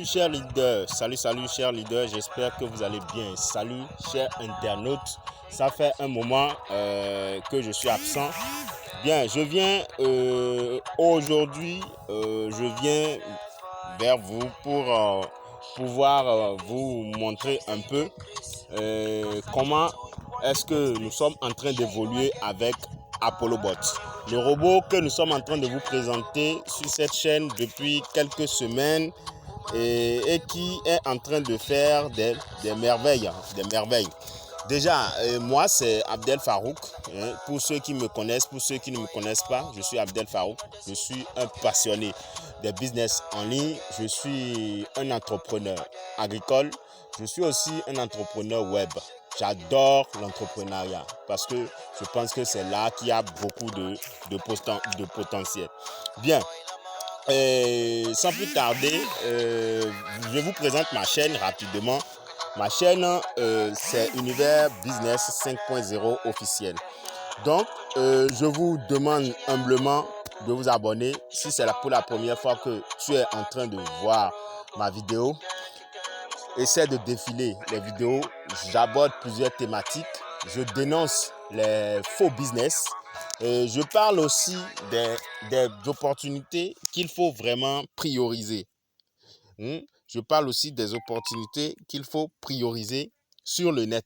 Salut chers leaders, j'espère que vous allez bien. Salut chers internautes, ça fait un moment que je suis absent. Bien, je viens aujourd'hui, je viens vers vous pour pouvoir vous montrer un peu comment est-ce que nous sommes en train d'évoluer avec ApolloBot. Le robot que nous sommes en train de vous présenter sur cette chaîne depuis quelques semaines et qui est en train de faire des merveilles, Déjà, moi c'est Abdel Farouk. Pour ceux qui me connaissent, pour ceux qui ne me connaissent pas, je suis Abdel Farouk. Je suis un passionné des business en ligne. Je suis un entrepreneur agricole. Je suis aussi un entrepreneur web. J'adore l'entrepreneuriat parce que je pense que c'est là qu'il y a beaucoup de potentiel. Bien. Sans plus tarder, je vous présente ma chaîne rapidement. Ma chaîne, c'est Univers Business 5.0 officiel. Donc, je vous demande humblement de vous abonner. Si c'est pour la première fois que tu es en train de voir ma vidéo, essaie de défiler les vidéos. J'aborde plusieurs thématiques. Je dénonce les faux business. Et je parle aussi des opportunités qu'il faut vraiment prioriser. Je parle aussi des opportunités qu'il faut prioriser sur le net,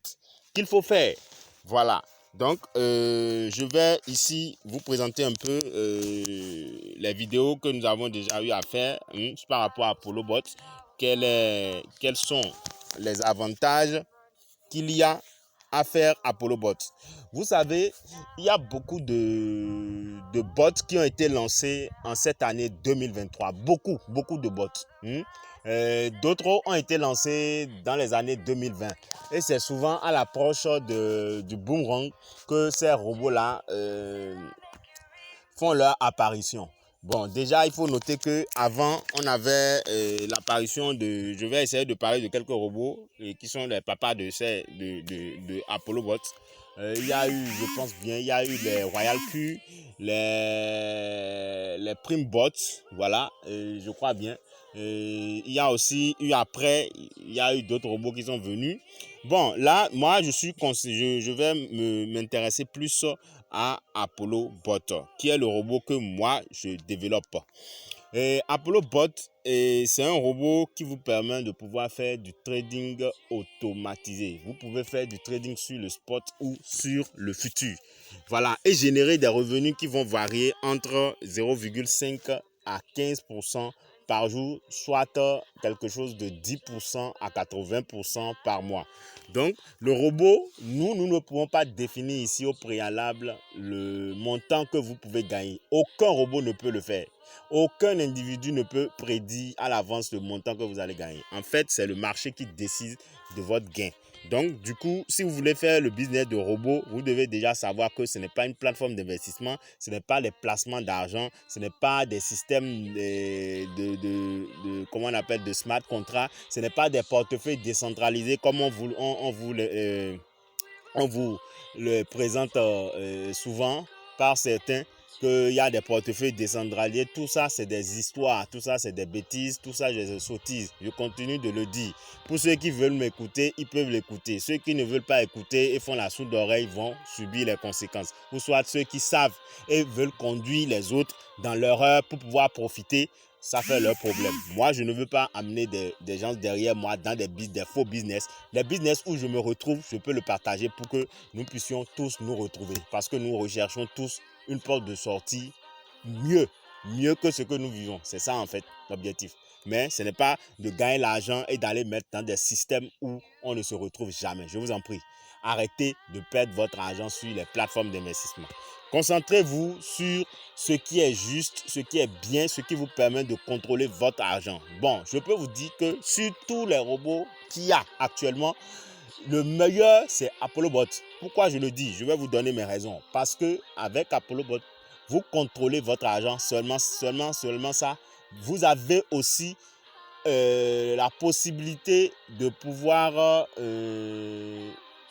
qu'il faut faire. Voilà. Donc, je vais ici vous présenter un peu les vidéos que nous avons déjà eu à faire par rapport à ApolloBot. Quels sont les avantages qu'il y a à faire ApolloBot. Vous savez, il y a beaucoup de bots qui ont été lancés en cette année 2023. Beaucoup de bots. D'autres ont été lancés dans les années 2020. Et c'est souvent à l'approche du boomerang que ces robots-là font leur apparition. Bon, déjà, il faut noter qu'avant, on avait l'apparition de... Je vais essayer de parler de quelques robots qui sont les papas de ApolloBot. Il y a eu, je pense bien, il y a eu les Royal Q, les PrimBots, voilà, je crois bien. Il y a aussi eu après, il y a eu d'autres robots qui sont venus. Bon, là, moi, je vais m'intéresser plus à ApolloBot, qui est le robot que moi, je développe. ApolloBot, c'est un robot qui vous permet de pouvoir faire du trading automatisé. Vous pouvez faire du trading sur le spot ou sur le futur. Voilà, et générer des revenus qui vont varier entre 0,5 à 15% par jour, soit quelque chose de 10% à 80% par mois. Donc, le robot, nous ne pouvons pas définir ici au préalable le montant que vous pouvez gagner. Aucun robot ne peut le faire. Aucun individu ne peut prédire à l'avance le montant que vous allez gagner. En fait, c'est le marché qui décide de votre gain. Donc, du coup, si vous voulez faire le business de robot, vous devez déjà savoir que ce n'est pas une plateforme d'investissement, ce n'est pas des placements d'argent, ce n'est pas des systèmes comment on appelle, de smart contracts, ce n'est pas des portefeuilles décentralisés comme on vous le présente souvent par certains, qu'il y a des portefeuilles décentralisés. Tout ça, c'est des histoires, tout ça, c'est des bêtises, tout ça, c'est des sottises. Je continue de le dire. Pour ceux qui veulent m'écouter, ils peuvent l'écouter. Ceux qui ne veulent pas écouter et font la sourde oreille vont subir les conséquences. Ou soit ceux qui savent et veulent conduire les autres dans leur heure pour pouvoir profiter, ça fait leur problème. Moi, je ne veux pas amener des gens derrière moi dans des faux business. Les business où je me retrouve, je peux le partager pour que nous puissions tous nous retrouver. Parce que nous recherchons tous une porte de sortie mieux que ce que nous vivons. C'est ça en fait l'objectif. Mais ce n'est pas de gagner l'argent et d'aller mettre dans des systèmes où on ne se retrouve jamais. Je vous en prie, arrêtez de perdre votre argent sur les plateformes d'investissement. Concentrez-vous sur ce qui est juste, ce qui est bien, ce qui vous permet de contrôler votre argent. Bon, je peux vous dire que sur tous les robots qu'il y a actuellement, le meilleur, c'est ApolloBot. Pourquoi je le dis? Je vais vous donner mes raisons. Parce que avec ApolloBot, vous contrôlez votre argent seulement ça. Vous avez aussi la possibilité de pouvoir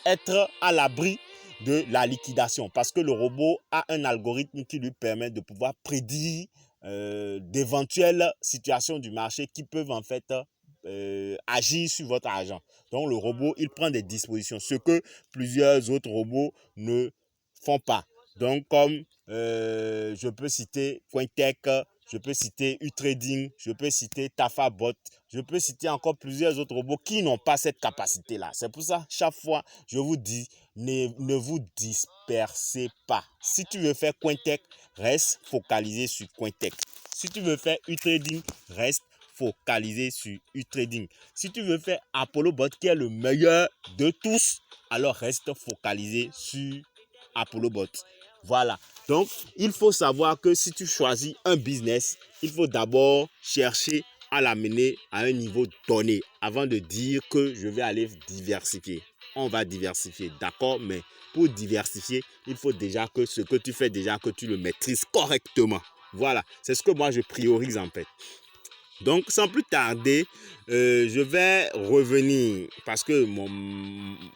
être à l'abri de la liquidation. Parce que le robot a un algorithme qui lui permet de pouvoir prédire d'éventuelles situations du marché qui peuvent en fait agir sur votre argent. Donc, le robot, il prend des dispositions, ce que plusieurs autres robots ne font pas. Donc, comme je peux citer Cointech, je peux citer Utrading, je peux citer Tafabot, je peux citer encore plusieurs autres robots qui n'ont pas cette capacité-là. C'est pour ça, chaque fois, je vous dis, ne vous dispersez pas. Si tu veux faire Cointech, reste focalisé sur Cointech. Si tu veux faire Utrading, reste focalisé sur Utrading. Si tu veux faire ApolloBot, qui est le meilleur de tous, alors reste focalisé sur ApolloBot. Voilà. Donc, il faut savoir que si tu choisis un business, il faut d'abord chercher à l'amener à un niveau donné avant de dire que je vais aller diversifier. On va diversifier, d'accord, mais pour diversifier, il faut déjà que ce que tu fais déjà, que tu le maîtrises correctement. Voilà, c'est ce que moi je priorise en fait. Donc, sans plus tarder, je vais revenir parce que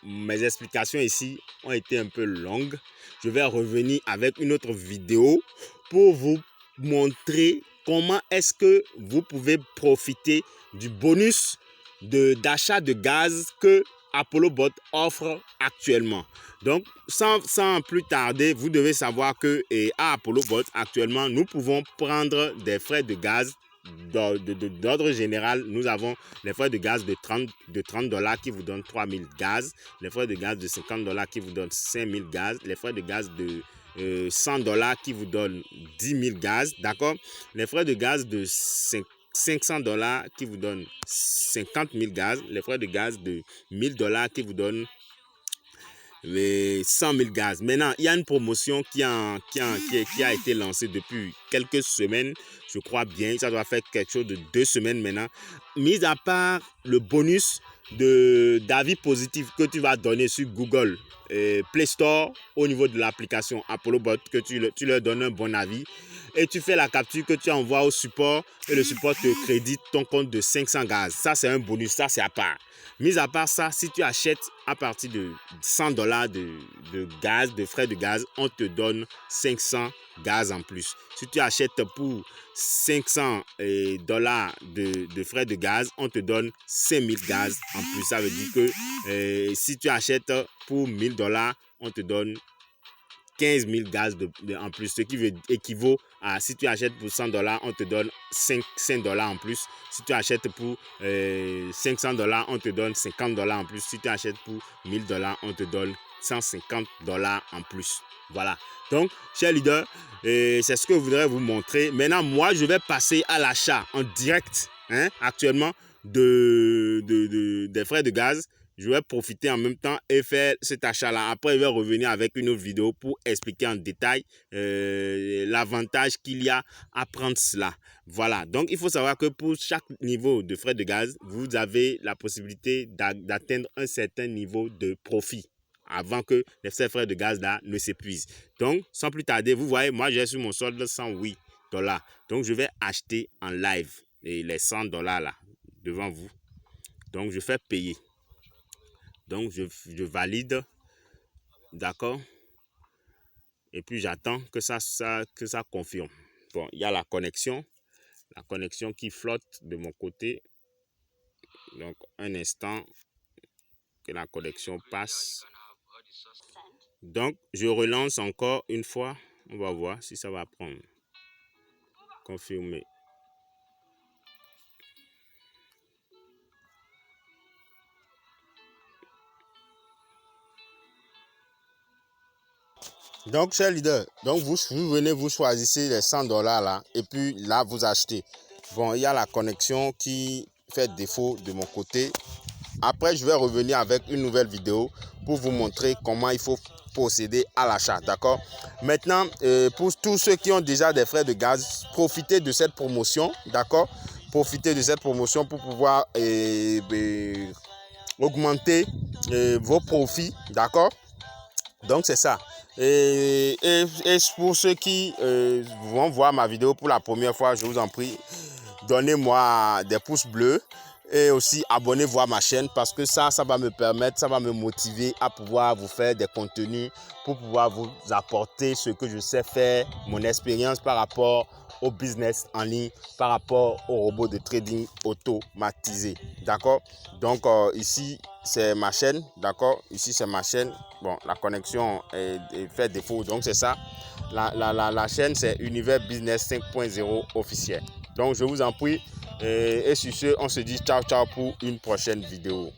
mes explications ici ont été un peu longues. Je vais revenir avec une autre vidéo pour vous montrer comment est-ce que vous pouvez profiter du bonus d'achat de gaz que ApolloBot offre actuellement. Donc, sans plus tarder, vous devez savoir que à ApolloBot, actuellement, nous pouvons prendre des frais de gaz. D'ordre général, nous avons les frais de gaz de 30 $ qui vous donnent 3000 gaz, les frais de gaz de 50 $ qui vous donnent 5000 gaz, les frais de gaz de 100 $ qui vous donnent 10 000 gaz, d'accord, les frais de gaz de 500 $ qui vous donnent 50 000 gaz, les frais de gaz de 1000 $ qui vous donnent les 100 000 gaz. Maintenant, il y a une promotion qui a été lancée depuis quelques semaines, je crois bien, ça doit faire quelque chose de 2 semaines maintenant. Mis à part le bonus d'avis positifs que tu vas donner sur Google Play Store au niveau de l'application ApolloBot, que tu leur donnes un bon avis et tu fais la capture que tu envoies au support et le support te crédite ton compte de 500 gaz. Ça, c'est un bonus, ça, c'est à part. Mis à part ça, si tu achètes à partir de 100 $ de gaz, de frais de gaz, on te donne 500 gaz en plus. Si tu achètes pour 500 $ de frais de gaz, on te donne 5000 gaz en plus. Ça veut dire que si tu achètes pour 1000 $, on te donne 15 000 gaz en plus, ce qui équivaut à, si tu achètes pour 100 $, on te donne 5 $ en plus. Si tu achètes pour 500 $, on te donne 50 $ en plus. Si tu achètes pour 1000 $, on te donne 150 $ en plus. Voilà. Donc, chers leaders, c'est ce que je voudrais vous montrer. Maintenant, moi, je vais passer à l'achat en direct, actuellement, des frais de gaz. Je vais profiter en même temps et faire cet achat-là. Après, je vais revenir avec une autre vidéo pour expliquer en détail l'avantage qu'il y a à prendre cela. Voilà. Donc, il faut savoir que pour chaque niveau de frais de gaz, vous avez la possibilité d'atteindre un certain niveau de profit avant que ces frais de gaz-là ne s'épuisent. Donc, sans plus tarder, vous voyez, moi, j'ai sur mon solde 108 $. Donc, je vais acheter en live les 100 $ là, devant vous. Donc, je fais payer. Donc, je valide, d'accord, et puis j'attends que ça confirme. Bon, il y a la connexion qui flotte de mon côté. Donc, un instant que la connexion passe. Donc, je relance encore une fois. On va voir si ça va prendre. Confirmer. Donc, chers leaders, donc vous venez, vous choisissez les 100 $ là, et puis là, vous achetez. Bon, il y a la connexion qui fait défaut de mon côté. Après, je vais revenir avec une nouvelle vidéo pour vous montrer comment il faut procéder à l'achat, d'accord? Maintenant, pour tous ceux qui ont déjà des frais de gaz, profitez de cette promotion, d'accord? Profitez de cette promotion pour pouvoir augmenter vos profits, d'accord? Donc, c'est ça. Et pour ceux qui vont voir ma vidéo pour la première fois, je vous en prie, donnez-moi des pouces bleus et aussi abonnez-vous à ma chaîne parce que ça va me permettre, ça va me motiver à pouvoir vous faire des contenus pour pouvoir vous apporter ce que je sais faire, mon expérience par rapport au business en ligne par rapport aux robots de trading automatisé. D'accord? Donc ici c'est ma chaîne, d'accord? Ici c'est ma chaîne. Bon, la connexion est fait défaut, donc c'est ça. La chaîne c'est Univers Business 5.0 officiel. Donc je vous en prie et sur ce on se dit ciao ciao pour une prochaine vidéo.